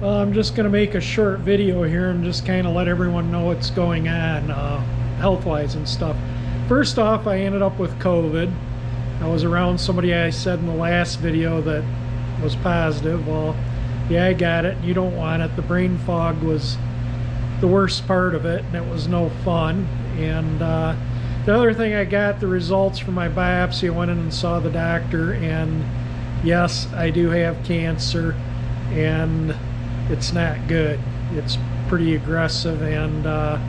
Well, I'm just going to make a short video here and just kind of let everyone know what's going on health-wise and stuff. First off, I ended up with COVID. I was around somebody I said in the last video that was positive. Well, yeah, I got it. You don't want it. The brain fog was the worst part of it, and it was no fun. And the other thing, I got the results from my biopsy. I went in and saw the doctor, and yes, I do have cancer, and it's not good. It's pretty aggressive, and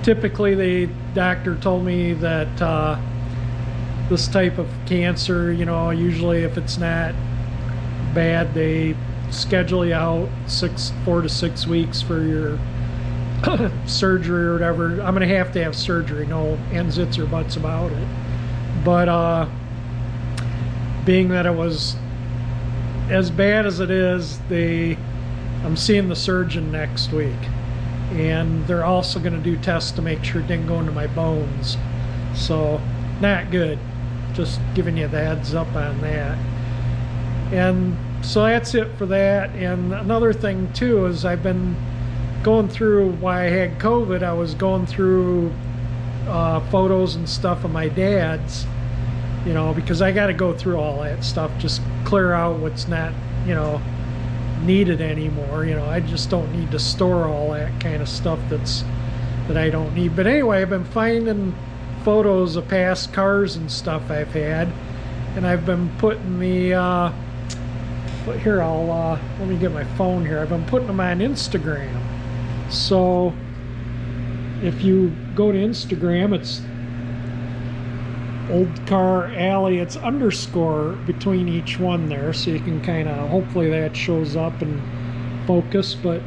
typically the doctor told me that this type of cancer, you know, usually if it's not bad, they schedule you out 4 to 6 weeks for your surgery or whatever. I'm gonna have to have surgery, no ands, ifs, or buts about it. But being that it was as bad as it is, I'm seeing the surgeon next week, and they're also going to do tests to make sure it didn't go into my bones. So not good, just giving you the heads up on that. And so that's it for that. And another thing too is I've been going through, why I had COVID, I was going through photos and stuff of my dad's, you know, because I got to go through all that stuff, just clear out what's not, you know, needed anymore. You know, I just don't need to store all that kind of stuff that I don't need. But anyway, I've been finding photos of past cars and stuff I've had, and I've been putting the here, I'll let me get my phone here. I've been putting them on Instagram. So if you go to Instagram, it's Old Car Alley. It's underscore between each one there, so you can kind of, hopefully that shows up and focus. But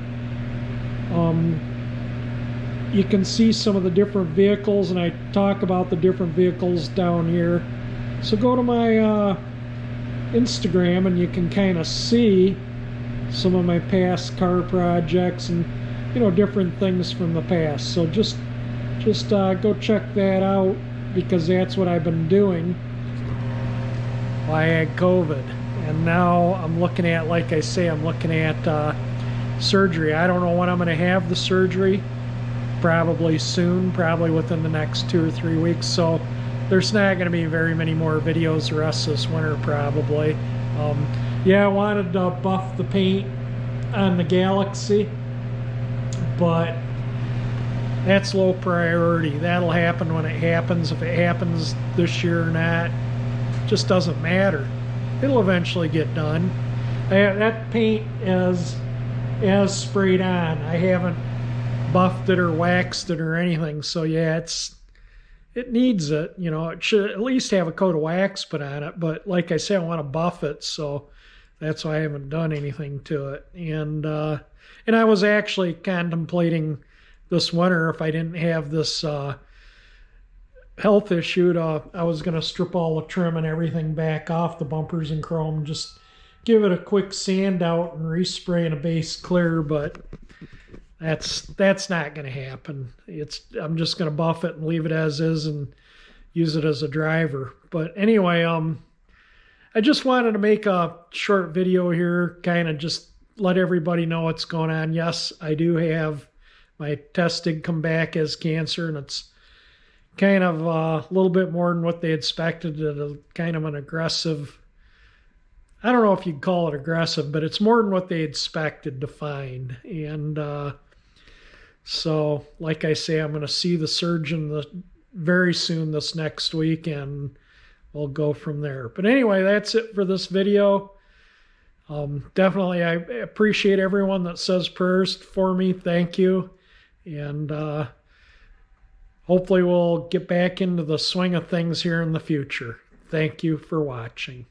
you can see some of the different vehicles, and I talk about the different vehicles down here. So go to my Instagram and you can kind of see some of my past car projects and, you know, different things from the past. So just go check that out, because that's what I've been doing while I had COVID. And now I'm looking at, like I say, I'm looking at surgery. I don't know when I'm going to have the surgery. Probably soon, probably within the next 2 or 3 weeks. So there's not going to be very many more videos the rest of this winter, probably. Yeah, I wanted to buff the paint on the Galaxy, but that's low priority. That'll happen when it happens. If it happens this year or not, just doesn't matter. It'll eventually get done. That paint is sprayed on. I haven't buffed it or waxed it or anything. So yeah, it needs it. You know, it should at least have a coat of wax put on it. But like I say, I want to buff it, so that's why I haven't done anything to it. And I was actually contemplating this winter, if I didn't have this health issue, I was going to strip all the trim and everything back off the bumpers and chrome, just give it a quick sand out and respray in a base clear. But that's not going to happen. I'm just going to buff it and leave it as is and use it as a driver. But anyway, I just wanted to make a short video here, kind of just let everybody know what's going on. Yes, I do have, my test did come back as cancer, and it's kind of a little bit more than what they expected. Kind of an aggressive, I don't know if you'd call it aggressive, but it's more than what they expected to find. And so, like I say, I'm going to see the surgeon very soon, this next week, and we'll go from there. But anyway, that's it for this video. Definitely, I appreciate everyone that says prayers for me. Thank you. And hopefully we'll get back into the swing of things here in the future. Thank you for watching.